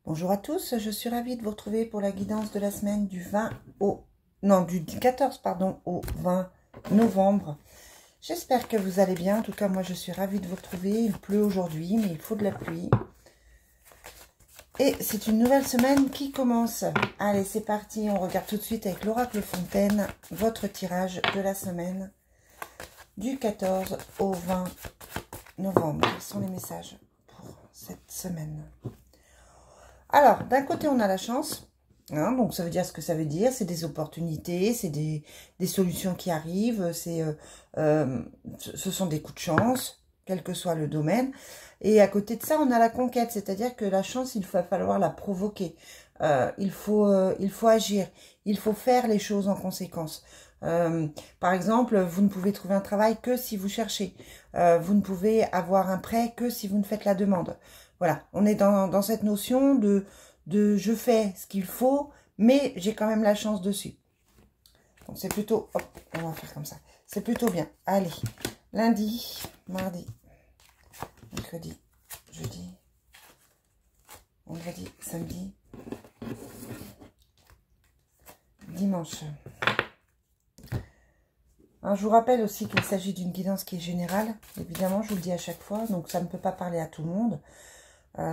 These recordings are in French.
Bonjour à tous, je suis ravie de vous retrouver pour la guidance de la semaine du 14 au 20 novembre. J'espère que vous allez bien. En tout cas, moi, je suis ravie de vous retrouver. Il pleut aujourd'hui, mais il faut de la pluie. Et c'est une nouvelle semaine qui commence. Allez, c'est parti. On regarde tout de suite avec l'oracle Fontaine votre tirage de la semaine du 14 au 20 novembre. Quels sont les messages pour cette semaine ? Alors, d'un côté, on a la chance. Hein, donc, ça veut dire ce que ça veut dire. C'est des opportunités, c'est des solutions qui arrivent. Ce sont des coups de chance, quel que soit le domaine. Et à côté de ça, on a la conquête. C'est-à-dire que la chance, il va falloir la provoquer. Il faut agir. Il faut faire les choses en conséquence. Par exemple, vous ne pouvez trouver un travail que si vous cherchez. Vous ne pouvez avoir un prêt que si vous ne faites la demande. Voilà, on est dans cette notion de je fais ce qu'il faut, mais j'ai quand même la chance dessus. Donc c'est plutôt, hop, on va faire comme ça. C'est plutôt bien. Allez, lundi, mardi, mercredi, jeudi, vendredi, samedi, dimanche. Alors, je vous rappelle aussi qu'il s'agit d'une guidance qui est générale. Évidemment, je vous le dis à chaque fois, donc ça ne peut pas parler à tout le monde.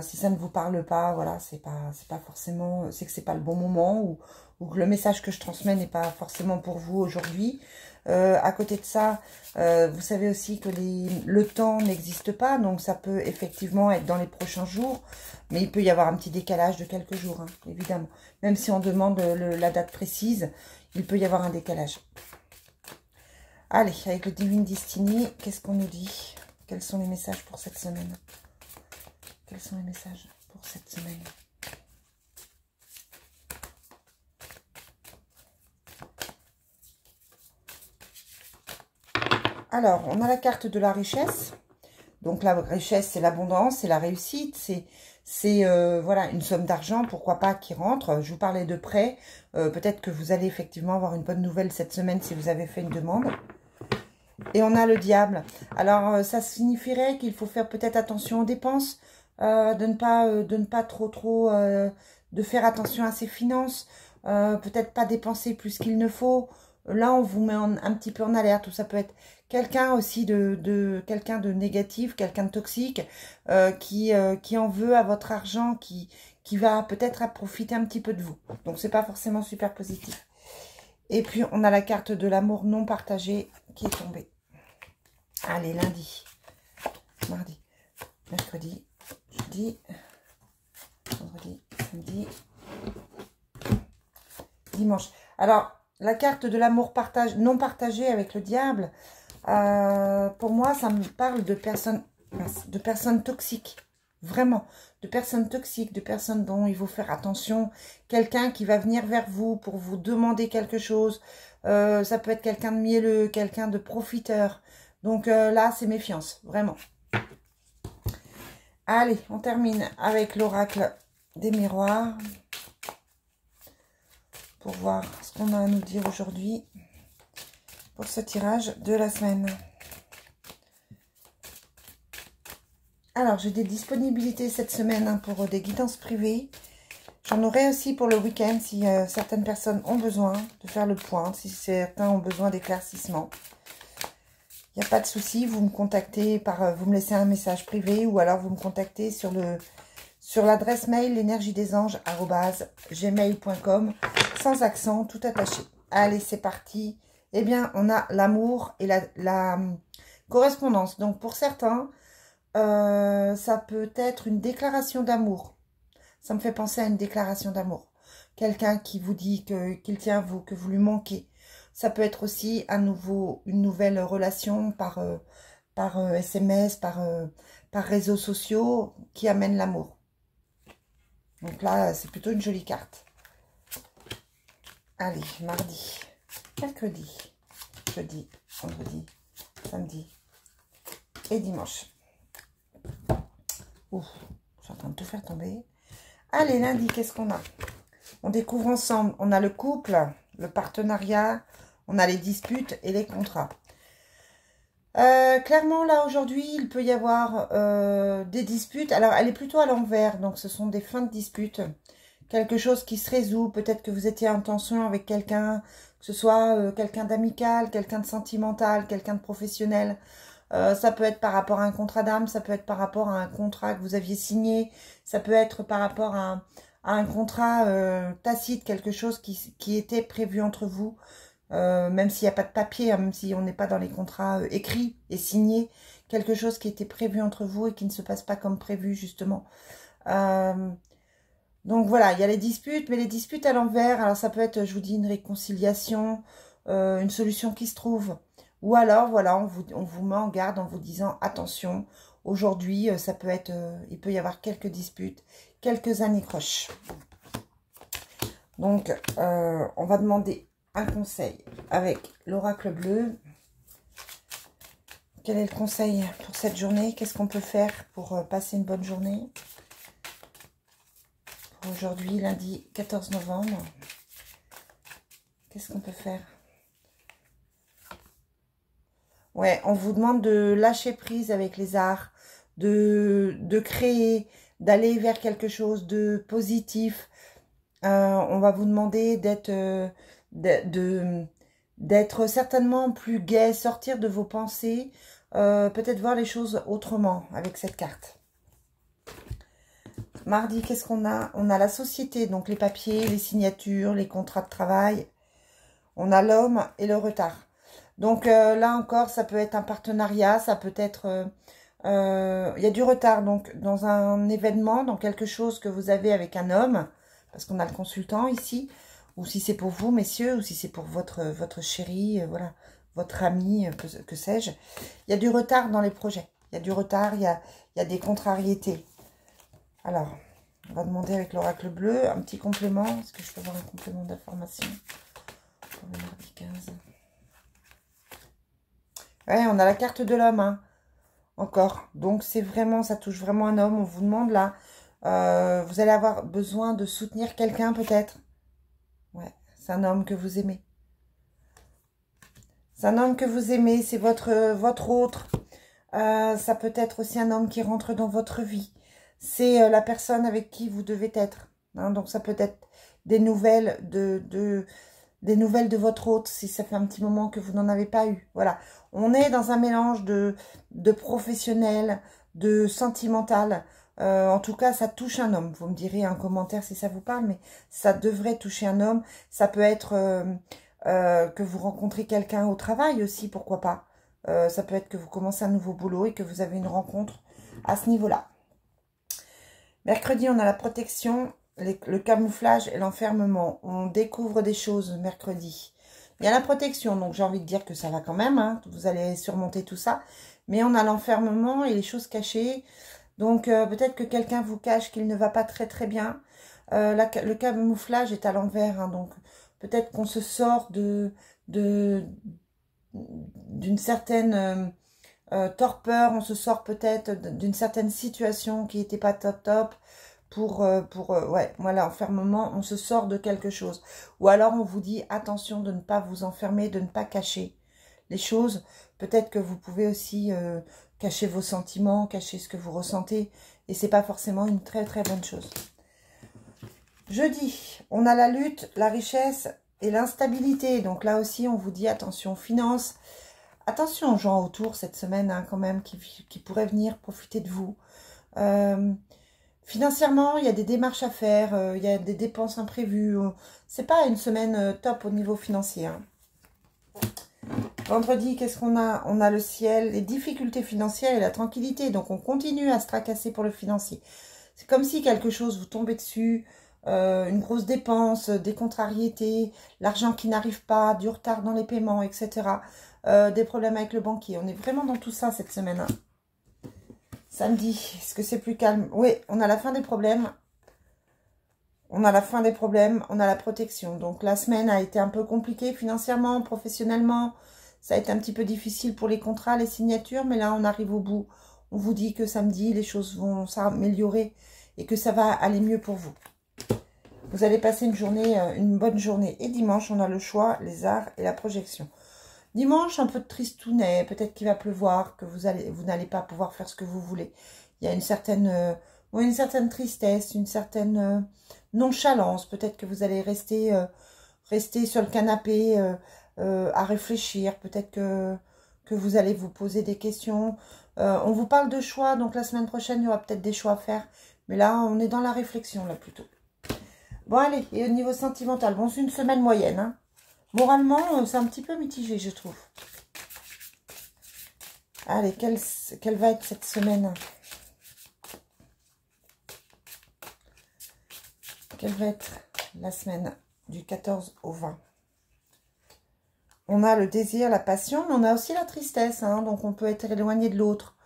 Si ça ne vous parle pas, voilà, c'est pas forcément, c'est que c'est pas le bon moment ou que le message que je transmets n'est pas forcément pour vous aujourd'hui. À côté de ça, vous savez aussi que le temps n'existe pas, donc ça peut effectivement être dans les prochains jours, mais il peut y avoir un petit décalage de quelques jours, hein, évidemment. Même si on demande la date précise, il peut y avoir un décalage. Allez, avec le Divine Destiny, qu'est-ce qu'on nous dit? Quels sont les messages pour cette semaine? Quels sont les messages pour cette semaine? Alors, on a la carte de la richesse. Donc, la richesse, c'est l'abondance, c'est la réussite, c'est voilà, une somme d'argent, pourquoi pas, qui rentre. Je vous parlais de prêt. Peut-être que vous allez effectivement avoir une bonne nouvelle cette semaine si vous avez fait une demande. Et on a le diable. Alors, ça signifierait qu'il faut faire peut-être attention aux dépenses. De ne pas trop de faire attention à ses finances, peut-être pas dépenser plus qu'il ne faut. Là, on vous met un petit peu en alerte. Ou ça peut être quelqu'un aussi quelqu'un de négatif, quelqu'un de toxique, qui en veut à votre argent, qui va peut-être profiter un petit peu de vous. Donc, c'est pas forcément super positif. Et puis, on a la carte de l'amour non partagé qui est tombée. Allez, lundi, mardi, mercredi, jeudi, vendredi, samedi, dimanche. Alors, la carte de l'amour non partagé avec le diable, pour moi, ça me parle de personnes toxiques. Vraiment, de personnes toxiques, de personnes dont il faut faire attention. Quelqu'un qui va venir vers vous pour vous demander quelque chose. Ça peut être quelqu'un de mielleux, quelqu'un de profiteur. Donc là, c'est méfiance, vraiment. Allez, on termine avec l'oracle des miroirs pour voir ce qu'on a à nous dire aujourd'hui pour ce tirage de la semaine. Alors, j'ai des disponibilités cette semaine hein, pour des guidances privées. J'en aurai aussi pour le week-end si certaines personnes ont besoin de faire le point, si certains ont besoin d'éclaircissement. Il n'y a pas de souci, vous me contactez vous me laissez un message privé ou alors vous me contactez sur l'adresse mail l'énergiedesanges@gmail.com sans accent, tout attaché. Allez, c'est parti. Eh bien, on a l'amour et la correspondance. Donc, pour certains, ça peut être une déclaration d'amour. Ça me fait penser à une déclaration d'amour. Quelqu'un qui vous dit qu'il tient à vous, que vous lui manquez. Ça peut être aussi une nouvelle relation par SMS, par réseaux sociaux qui amène l'amour. Donc là, c'est plutôt une jolie carte. Allez, mardi, mercredi, jeudi, vendredi, samedi et dimanche. Ouh, je suis en train de tout faire tomber. Allez, lundi, qu'est-ce qu'on a? On découvre ensemble. On a le couple, le partenariat, on a les disputes et les contrats. Clairement, là, aujourd'hui, il peut y avoir des disputes. Alors, elle est plutôt à l'envers, donc ce sont des fins de dispute. Quelque chose qui se résout. Peut-être que vous étiez en tension avec quelqu'un, que ce soit quelqu'un d'amical, quelqu'un de sentimental, quelqu'un de professionnel. Ça peut être par rapport à un contrat d'âme, ça peut être par rapport à un contrat que vous aviez signé, ça peut être par rapport à un contrat tacite, quelque chose qui était prévu entre vous. Même s'il n'y a pas de papier, hein, même si on n'est pas dans les contrats écrits et signés, quelque chose qui était prévu entre vous et qui ne se passe pas comme prévu, justement. Donc voilà, il y a les disputes, mais les disputes à l'envers, alors ça peut être, je vous dis, une réconciliation, une solution qui se trouve. Ou alors, voilà, on vous met en garde en vous disant, attention, aujourd'hui, ça peut être, il peut y avoir quelques disputes, quelques anicroches. Donc, on va demander un conseil avec l'oracle bleu. Quel est le conseil pour cette journée? Qu'est-ce qu'on peut faire pour passer une bonne journée? Pour aujourd'hui, lundi 14 novembre. Qu'est-ce qu'on peut faire? Ouais, on vous demande de lâcher prise avec les arts, de créer, d'aller vers quelque chose de positif. On va vous demander d'être certainement plus gai, sortir de vos pensées, peut-être voir les choses autrement avec cette carte. Mardi, qu'est-ce qu'on a? On a la société, donc les papiers, les signatures, les contrats de travail. On a l'homme et le retard. Donc là encore, ça peut être un partenariat, ça peut être... il y a du retard, donc dans un événement, dans quelque chose que vous avez avec un homme, parce qu'on a le consultant ici, ou si c'est pour vous, messieurs, ou si c'est pour votre chéri, voilà, votre ami, que sais-je. Il y a du retard dans les projets. Il y a du retard, il y a des contrariétés. Alors, on va demander avec l'oracle bleu un petit complément. Est-ce que je peux avoir un complément d'information pour le mardi 15? Ouais, on a la carte de l'homme, hein, encore. Donc, c'est vraiment, ça touche vraiment un homme. On vous demande là, vous allez avoir besoin de soutenir quelqu'un peut-être. Ouais, c'est un homme que vous aimez. C'est un homme que vous aimez, c'est votre autre. Ça peut être aussi un homme qui rentre dans votre vie. C'est la personne avec qui vous devez être. Hein, donc, ça peut être des nouvelles des nouvelles de votre hôte, si ça fait un petit moment que vous n'en avez pas eu. Voilà, on est dans un mélange de professionnel, de sentimental. En tout cas, ça touche un homme. Vous me direz un commentaire si ça vous parle, mais ça devrait toucher un homme. Ça peut être que vous rencontrez quelqu'un au travail aussi, pourquoi pas. Ça peut être que vous commencez un nouveau boulot et que vous avez une rencontre à ce niveau-là. Mercredi, on a la protection, le camouflage et l'enfermement. On découvre des choses mercredi. Il y a la protection, donc j'ai envie de dire que ça va quand même. Hein, vous allez surmonter tout ça. Mais on a l'enfermement et les choses cachées. Donc peut-être que quelqu'un vous cache qu'il ne va pas très très bien. Le camouflage est à l'envers. Hein, donc peut-être qu'on se sort d'une certaine... torpeur, on se sort peut-être d'une certaine situation qui n'était pas top ouais, voilà, enfermement, on se sort de quelque chose. Ou alors on vous dit attention de ne pas vous enfermer, de ne pas cacher les choses. Peut-être que vous pouvez aussi cacher vos sentiments, cacher ce que vous ressentez, et c'est pas forcément une très très bonne chose. Jeudi, on a la lutte, la richesse et l'instabilité. Donc là aussi, on vous dit attention, finances. Attention aux gens autour cette semaine, hein, quand même, qui pourraient venir profiter de vous. Financièrement, il y a des démarches à faire, il y a des dépenses imprévues. C'est pas une semaine top au niveau financier. Hein. Vendredi, qu'est-ce qu'on a? On a le ciel, les difficultés financières et la tranquillité. Donc, on continue à se tracasser pour le financier. C'est comme si quelque chose vous tombait dessus, une grosse dépense, des contrariétés, l'argent qui n'arrive pas, du retard dans les paiements, etc. Des problèmes avec le banquier. On est vraiment dans tout ça cette semaine. Hein. Samedi, est-ce que c'est plus calme? Oui, on a la fin des problèmes. On a la fin des problèmes, on a la protection. Donc la semaine a été un peu compliquée financièrement, professionnellement. Ça a été un petit peu difficile pour les contrats, les signatures. Mais là, on arrive au bout. On vous dit que samedi, les choses vont s'améliorer et que ça va aller mieux pour vous. Vous allez passer une journée, une bonne journée. Et dimanche, on a le choix, les arts et la projection. Dimanche, un peu de tristounet, peut-être qu'il va pleuvoir, que vous n'allez pas pouvoir faire ce que vous voulez. Il y a une certaine tristesse, une certaine nonchalance. Peut-être que vous allez rester sur le canapé à réfléchir. Peut-être que vous allez vous poser des questions. On vous parle de choix, donc la semaine prochaine, il y aura peut-être des choix à faire. Mais là, on est dans la réflexion, là, plutôt. Bon, allez, et au niveau sentimental, bon, c'est une semaine moyenne, hein. Moralement, c'est un petit peu mitigé, je trouve. Allez, quelle va être cette semaine? Quelle va être la semaine du 14 au 20? On a le désir, la passion, mais on a aussi la tristesse, hein, donc on peut être éloigné de l'autre.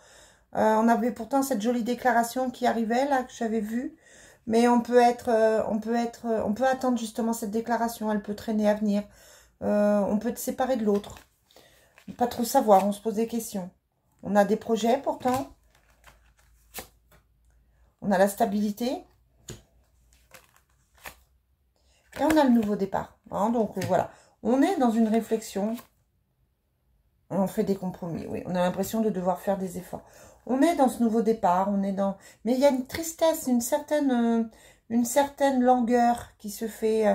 On avait pourtant cette jolie déclaration qui arrivait, là, que j'avais vue. Mais on peut attendre justement cette déclaration, elle peut traîner à venir. On peut être séparé de l'autre. Pas trop savoir, on se pose des questions. On a des projets pourtant. On a la stabilité. Et on a le nouveau départ. Hein, donc voilà, on est dans une réflexion. On fait des compromis, oui. On a l'impression de devoir faire des efforts. On est dans ce nouveau départ, on est dans... Mais il y a une tristesse, une certaine langueur qui se fait...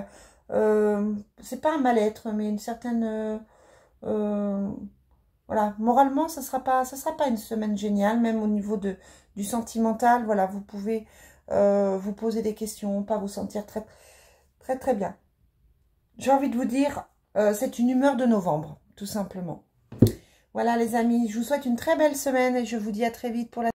c'est pas un mal-être, mais une certaine... voilà, moralement, ça sera pas une semaine géniale, même au niveau du sentimental. Voilà, vous pouvez vous poser des questions, pas vous sentir très, très, très bien. J'ai envie de vous dire, c'est une humeur de novembre, tout simplement. Voilà les amis, je vous souhaite une très belle semaine et je vous dis à très vite pour la